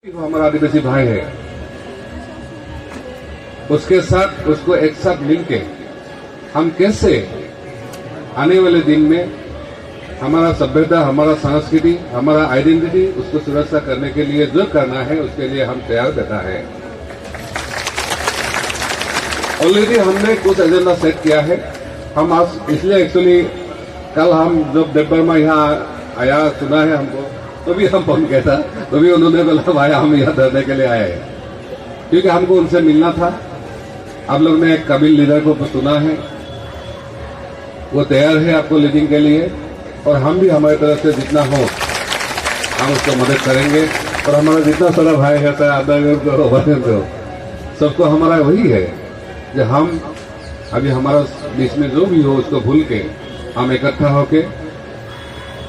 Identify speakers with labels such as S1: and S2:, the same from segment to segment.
S1: हमारा आदिवासी भाई है, उसके साथ उसको एक साथ मिलके हम कैसे आने वाले दिन में हमारा सभ्यता, हमारा संस्कृति, हमारा आइडेंटिटी उसको सुरक्षा करने के लिए जो करना है उसके लिए हम तैयार बैठा है। ऑलरेडी हमने कुछ एजेंडा सेट किया है। हम आज इसलिए एक्चुअली कल हम जब देवबर्मा यहाँ आया सुना है हमको, तो भी हम फोन किया था, तो भी उन्होंने बोला भाई हम यहाँ धरने के लिए आए हैं, क्योंकि हमको उनसे मिलना था। आप लोग ने एक काबिल लीडर को सुना है, वो तैयार है आपको लीडिंग के लिए, और हम भी हमारी तरफ से जितना हो हम उसको मदद करेंगे। और हमारा जितना सारा भाई है, सबको हमारा वही है कि हम अभी हमारा बीच में जो भी हो उसको भूल के हम इकट्ठा होके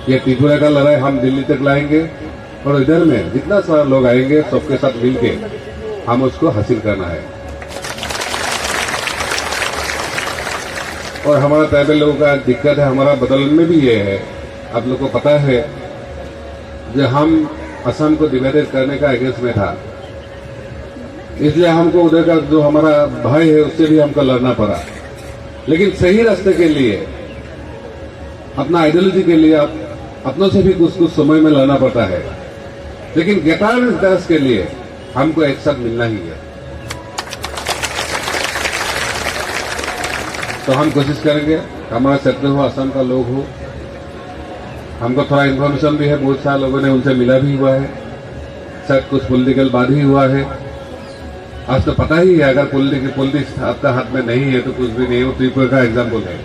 S1: ये त्रिपुरा का लड़ाई हम दिल्ली तक लाएंगे, और इधर में जितना सारा लोग आएंगे सबके साथ मिलके हम उसको हासिल करना है। और हमारा ट्राइबल लोगों का दिक्कत है, हमारा बदल में भी ये है, आप लोग को पता है जो हम असम को डिवाइडेड करने का अगेंस्ट में था, इसलिए हमको उधर का जो हमारा भाई है उससे भी हमको लड़ना पड़ा। लेकिन सही रास्ते के लिए, अपना आइडियोलॉजी के लिए अपनों से भी कुछ समय में लड़ना पड़ता है, लेकिन गेटार इंटरेस्ट के लिए हमको एक साथ मिलना ही है। तो हम कोशिश करेंगे, हमारा क्षेत्र हो, असम का लोग हो, हमको थोड़ा इन्फॉर्मेशन भी है, बहुत सारे लोगों ने उनसे मिला भी हुआ है, शायद कुछ पॉलिटिकल बात ही हुआ है। आज तो पता ही है, अगर पॉलिटिक्स आपका हाथ में नहीं है तो कुछ भी नहीं हो। त्रिपुरा का एग्जाम्पल है,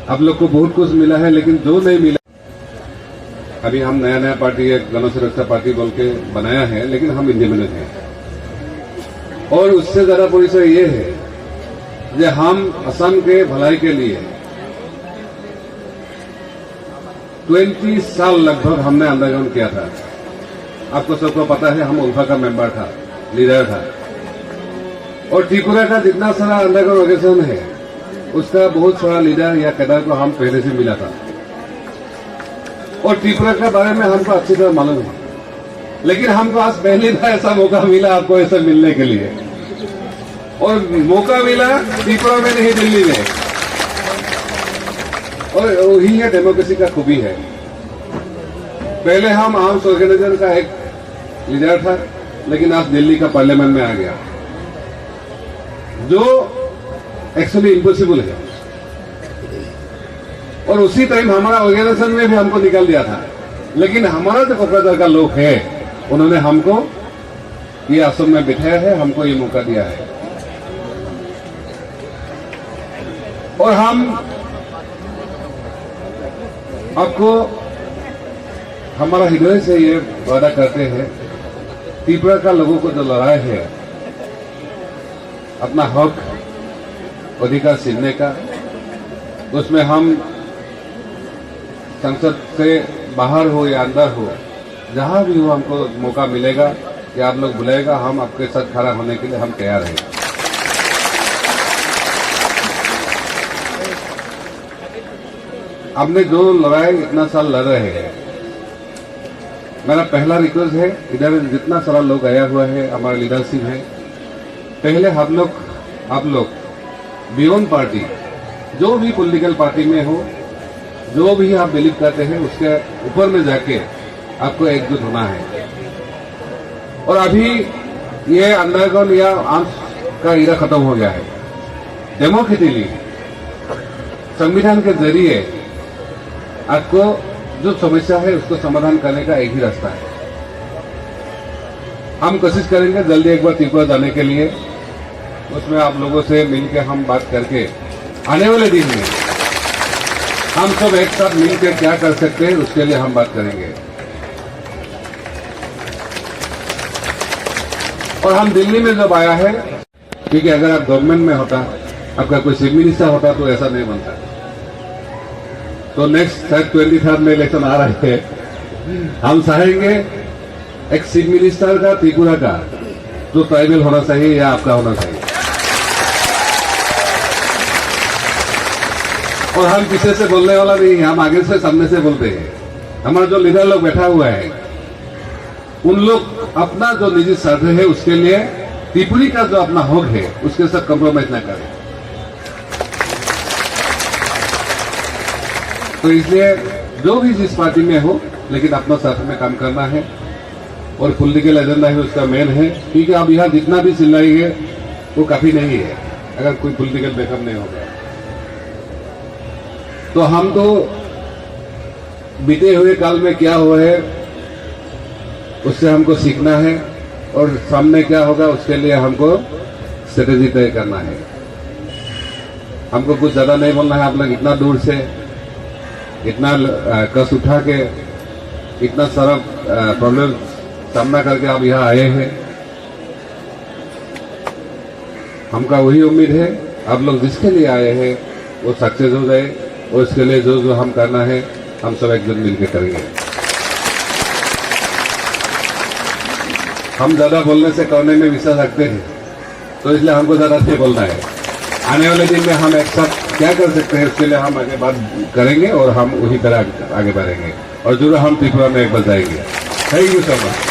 S1: आप लोग को बहुत कुछ मिला है, लेकिन जो नहीं मिला, अभी हम नया पार्टी एक गण सुरक्षा पार्टी बोल के बनाया है, लेकिन हम इंडिपेंडेंट हैं। और उससे ज्यादा परिचय ये है कि हम असम के भलाई के लिए 20 साल लगभग हमने आंदोलन किया था। आपको सबको पता है, हम उल्फा का मेंबर था, लीडर था। और त्रिपुरा का जितना सारा अंडरग्राउंड ऑर्गेनाइजेशन है उसका बहुत सारा लीडर या कैडर को हम पहले से मिला था, और त्रिपुरा के बारे में हमको अच्छी तरह मालूम है। लेकिन हमको आज पहली बार ऐसा मौका मिला आपको ऐसे मिलने के लिए, और मौका मिला त्रिपुरा में नहीं, दिल्ली में। और वही है डेमोक्रेसी का खूबी है। पहले हम आर्म्स ऑर्गेनाइजेशन का एक लीडर था, लेकिन आज दिल्ली का पार्लियामेंट में आ गया, जो एक्चुअली इम्पॉसिबल है। और उसी टाइम हमारा ऑर्गेनाइजेशन में भी हमको निकाल दिया था, लेकिन हमारा जो कोकराझार का लोग है उन्होंने हमको ये असम में बिठाया है, हमको ये मौका दिया है। और हम आपको हमारा हृदय से ये वादा करते हैं, त्रिपुरा का लोगों को जो लड़ाई है अपना हक अधिकार छीनने का, उसमें हम संसद से बाहर हो या अंदर हो, जहां भी हो हमको मौका मिलेगा कि आप लोग बुलाएगा, हम आपके साथ खड़ा होने के लिए हम तैयार हैं। हमने जो लड़ाई इतना साल लड़ रहे हैं, मेरा पहला रिक्वेस्ट है, इधर जितना सारा लोग आया हुआ है, हमारा लीडरशिप है, पहले हम लोग आप लोग बियॉन्ड पार्टी, जो भी पॉलिटिकल पार्टी में हो, जो भी आप बिलीव करते हैं उसके ऊपर में जाके आपको एकजुट होना है। और अभी ये अंडरग्राउंड या आर्म्स का इरा खत्म हो गया है। डेमोक्रेटिकली संविधान के जरिए आपको जो समस्या है उसको समाधान करने का एक ही रास्ता है। हम कोशिश करेंगे जल्दी एक बार त्रिपुरा जाने के लिए, उसमें आप लोगों से मिलकर हम बात करके आने वाले दिन में हम सब एक साथ मिलकर क्या कर सकते हैं उसके लिए हम बात करेंगे। और हम दिल्ली में जब आया है, क्योंकि अगर आप गवर्नमेंट में होता, आपका कोई चीफ मिनिस्टर होता तो ऐसा नहीं बनता। तो नेक्स्ट शायद 23 में इलेक्शन आ रहे हैं, हम चाहेंगे एक चीफ मिनिस्टर का त्रिपुरा का जो ट्राइबल होना चाहिए या आपका होना चाहिए। और हम पीछे से बोलने वाला नहीं, हम आगे से सामने से बोलते हैं। हमारा जो लीडर लोग बैठा हुआ है उन लोग अपना जो निजी स्वार्थ है उसके लिए त्रिपुरी का जो अपना हक है उसके साथ कॉम्प्रोमाइज ना करें। तो इसलिए जो भी जिस पार्टी में हो, लेकिन अपना साथ में काम करना है और पॉलिटिकल एजेंडा है उसका मेन है, क्योंकि आप यहाँ जितना भी चिल्लाएंगे वो काफी नहीं है अगर कोई पॉलिटिकल बैकअप नहीं होगा। तो हम तो बीते हुए काल में क्या हुआ है उससे हमको सीखना है और सामने क्या होगा उसके लिए हमको स्ट्रेटेजी तय करना है। हमको कुछ ज्यादा नहीं बोलना है। आप लोग इतना दूर से इतना कष्ट उठा के इतना सारा प्रॉब्लम सामना करके आप यहाँ आए हैं, हमका वही उम्मीद है आप लोग जिसके लिए आए हैं वो सक्सेस हो जाए और इसके लिए जो जो हम करना है हम सब एकजुट मिलकर करेंगे। हम ज्यादा बोलने से करने में विश्वास रखते हैं, तो इसलिए हमको ज्यादा नहीं बोलना है। आने वाले दिन में हम एक साथ क्या कर सकते हैं उसके लिए हम आगे बात करेंगे और हम उसी तरह आगे बढ़ेंगे और जरूर हम त्रिपुरा में एक बार जाएंगे। Thank you so much.